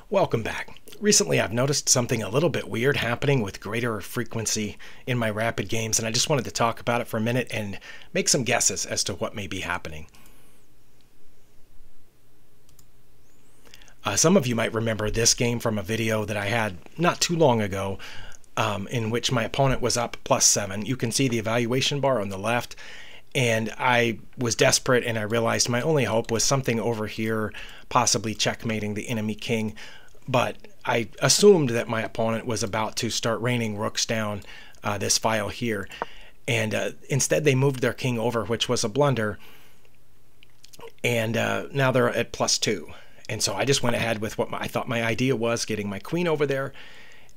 Welcome back. Recently I've noticed something a little bit weird happening with greater frequency in my rapid games, and I just wanted to talk about it for a minute and make some guesses as to what may be happening. Some of you might remember this game from a video that I had not too long ago, in which my opponent was up +7. You can see the evaluation bar on the left, and I was desperate and I realized my only hope was something over here, possibly checkmating the enemy king. But I assumed that my opponent was about to start raining rooks down this file here. And instead they moved their king over, which was a blunder. And now they're at +2. And so I just went ahead with what I thought my idea was, getting my queen over there.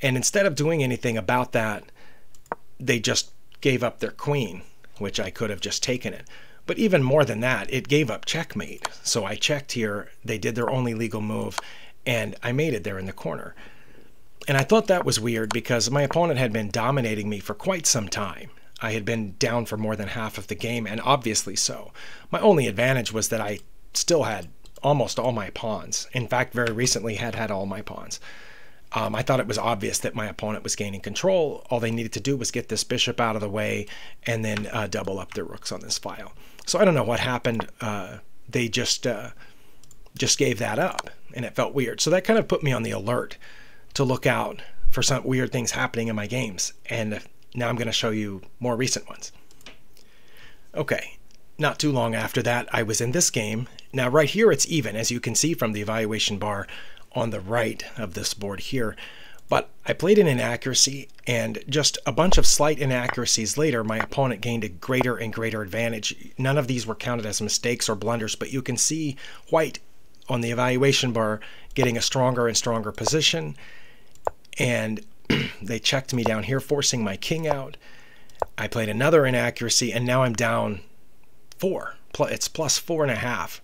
And instead of doing anything about that, they just gave up their queen, which I could have just taken it. But even more than that, it gave up checkmate. So I checked here, they did their only legal move, and I mated there in the corner. And I thought that was weird because my opponent had been dominating me for quite some time. I had been down for more than half of the game, and obviously so. My only advantage was that I still had almost all my pawns. In fact, very recently had all my pawns. I thought it was obvious that my opponent was gaining control. All they needed to do was get this bishop out of the way and then double up their rooks on this file. So I don't know what happened. They just gave that up, and it felt weird. So that kind of put me on the alert to look out for some weird things happening in my games. And now I'm going to show you more recent ones. Okay, not too long after that, I was in this game. Now right here it's even, as you can see from the evaluation bar on the right of this board here, but I played an inaccuracy, and just a bunch of slight inaccuracies later, my opponent gained a greater and greater advantage. None of these were counted as mistakes or blunders, but you can see white on the evaluation bar getting a stronger and stronger position, and they checked me down here, forcing my king out. I played another inaccuracy, and now I'm down 4. It's +4.5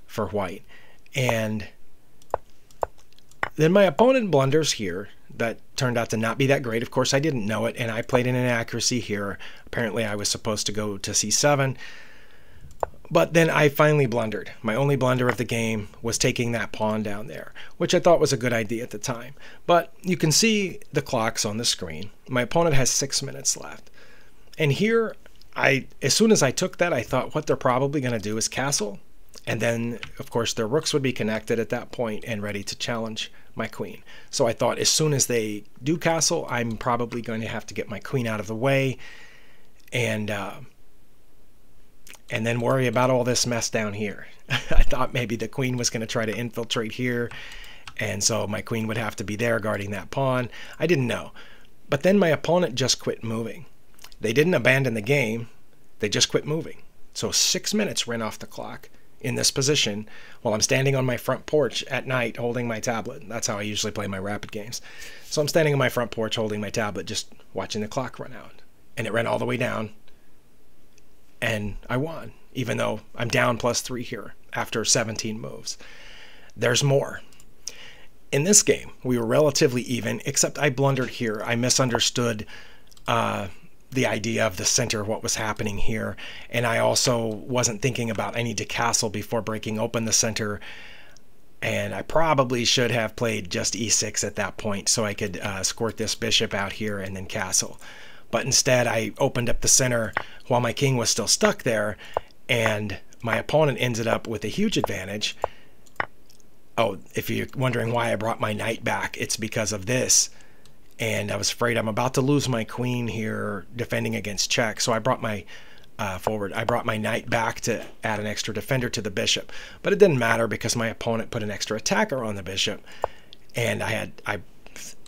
for white, and then my opponent blunders here. That turned out to not be that great. Of course, I didn't know it, and I played an inaccuracy here. Apparently, I was supposed to go to c7, but then I finally blundered. My only blunder of the game was taking that pawn down there, which I thought was a good idea at the time. But you can see the clocks on the screen. My opponent has 6 minutes left. And here, as soon as I took that, I thought what they're probably going to do is castle. And then, of course, their rooks would be connected at that point and ready to challenge my queen. So I thought as soon as they do castle, I'm probably going to have to get my queen out of the way and then worry about all this mess down here. I thought maybe the queen was going to try to infiltrate here, and so my queen would have to be there guarding that pawn. I didn't know. But then my opponent just quit moving. They didn't abandon the game. They just quit moving. So 6 minutes ran off the clock in this position while I'm standing on my front porch at night holding my tablet. That's how I usually play my rapid games. So I'm standing on my front porch holding my tablet, just watching the clock run out. And it ran all the way down, and I won, even though I'm down +3 here after 17 moves. There's more. In this game, we were relatively even, except I blundered here. I misunderstood the idea of the center, what was happening here, and I also wasn't thinking about I need to castle before breaking open the center, and I probably should have played just e6 at that point so I could squirt this bishop out here and then castle. But instead I opened up the center while my king was still stuck there, and my opponent ended up with a huge advantage. Oh, if you're wondering why I brought my knight back, it's because of this. And I was afraid I'm about to lose my queen here defending against check, so I brought my I brought my knight back to add an extra defender to the bishop. But it didn't matter because my opponent put an extra attacker on the bishop, and I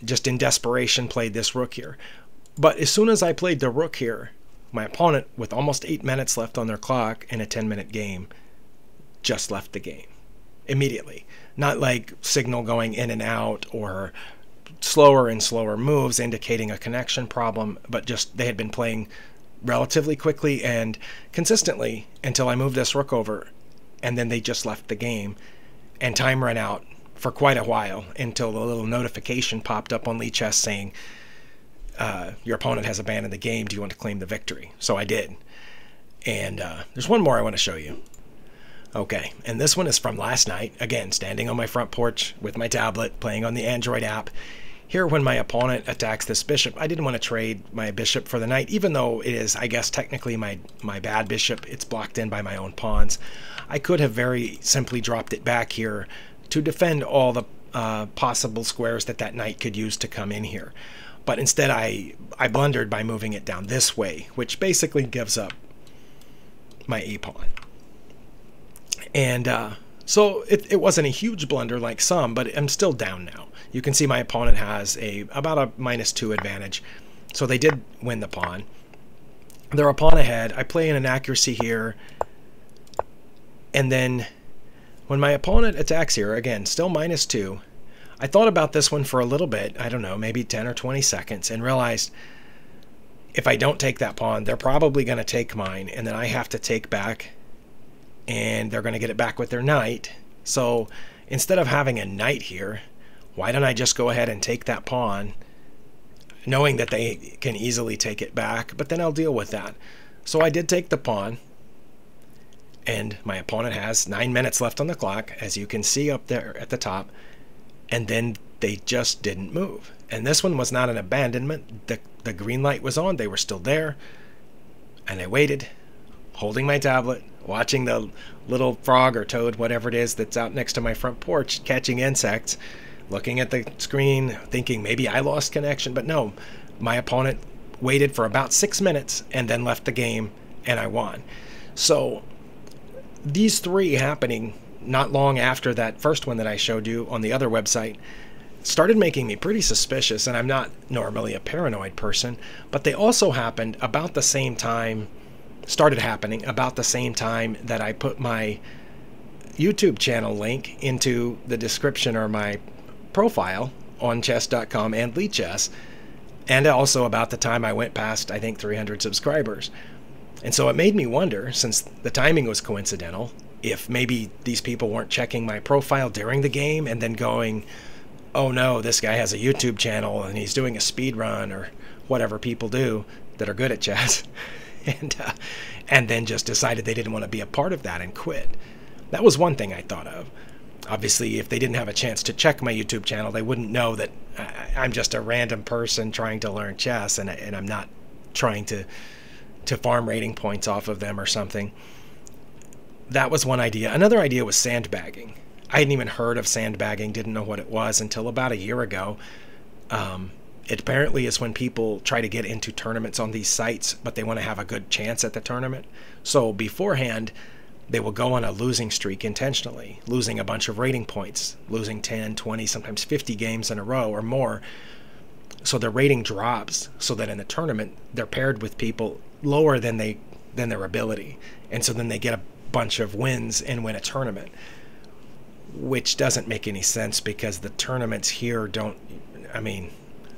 just in desperation played this rook here. But as soon as I played the rook here, my opponent, with almost 8 minutes left on their clock in a 10-minute game, just left the game immediately. Not like signal going in and out or slower and slower moves indicating a connection problem, but just they had been playing relatively quickly and consistently until I moved this rook over, and then they just left the game, and time ran out for quite a while until the little notification popped up on Lichess saying your opponent has abandoned the game, do you want to claim the victory? So I did. And there's one more I want to show you. Okay, and this one is from last night. Again, standing on my front porch with my tablet, playing on the Android app. Here, when my opponent attacks this bishop, I didn't want to trade my bishop for the knight, even though it is, I guess, technically my bad bishop. It's blocked in by my own pawns. I could have very simply dropped it back here to defend all the possible squares that knight could use to come in here. But instead, I blundered by moving it down this way, which basically gives up my a-pawn. And so it wasn't a huge blunder like some, but I'm still down now. You can see my opponent has about a -2 advantage. So they did win the pawn. They're a pawn ahead. I play in an accuracy here. And then when my opponent attacks here, again, still -2, I thought about this one for a little bit. I don't know, maybe 10 or 20 seconds, and realized if I don't take that pawn, they're probably going to take mine, and then I have to take back, and they're going to get it back with their knight. So instead of having a knight here, why don't I just go ahead and take that pawn, knowing that they can easily take it back, but then I'll deal with that. So I did take the pawn, and my opponent has 9 minutes left on the clock, as you can see up there at the top, and then they just didn't move. And this one was not an abandonment. The green light was on. They were still there, and I waited, holding my tablet, watching the little frog or toad, whatever it is that's out next to my front porch, catching insects, looking at the screen, thinking maybe I lost connection. But no, my opponent waited for about 6 minutes and then left the game, and I won. So these three happening not long after that first one that I showed you on the other website started making me pretty suspicious, and I'm not normally a paranoid person, but they also happened about the same time, started happening about the same time that I put my YouTube channel link into the description or my profile on chess.com and Lichess, and also about the time I went past, I think, 300 subscribers. And so it made me wonder, since the timing was coincidental, if maybe these people weren't checking my profile during the game and then going, oh no, this guy has a YouTube channel and he's doing a speed run or whatever people do that are good at chess, and then just decided they didn't want to be a part of that and quit. That was one thing I thought of. Obviously, if they didn't have a chance to check my YouTube channel, they wouldn't know that I'm just a random person trying to learn chess, and I'm not trying to farm rating points off of them or something. That was one idea. Another idea was sandbagging. I hadn't even heard of sandbagging, didn't know what it was until about a year ago. It apparently is when people try to get into tournaments on these sites, but they want to have a good chance at the tournament. So beforehand, they will go on a losing streak intentionally, losing a bunch of rating points, losing 10, 20, sometimes 50 games in a row or more. So their rating drops, so that in the tournament, they're paired with people lower than their ability. And so then they get a bunch of wins and win a tournament, which doesn't make any sense because the tournaments here don't, I mean,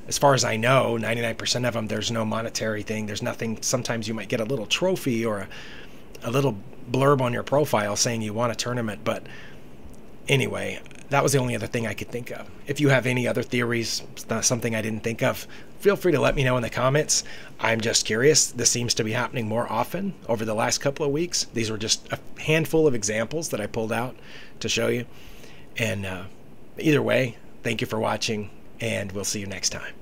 as far as I know, 99% of them, there's no monetary thing. There's nothing. Sometimes you might get a little trophy or a little blurb on your profile saying you won a tournament. But anyway, that was the only other thing I could think of. If you have any other theories, something I didn't think of, feel free to let me know in the comments. I'm just curious. This seems to be happening more often over the last couple of weeks. These were just a handful of examples that I pulled out to show you. And either way, thank you for watching, and we'll see you next time.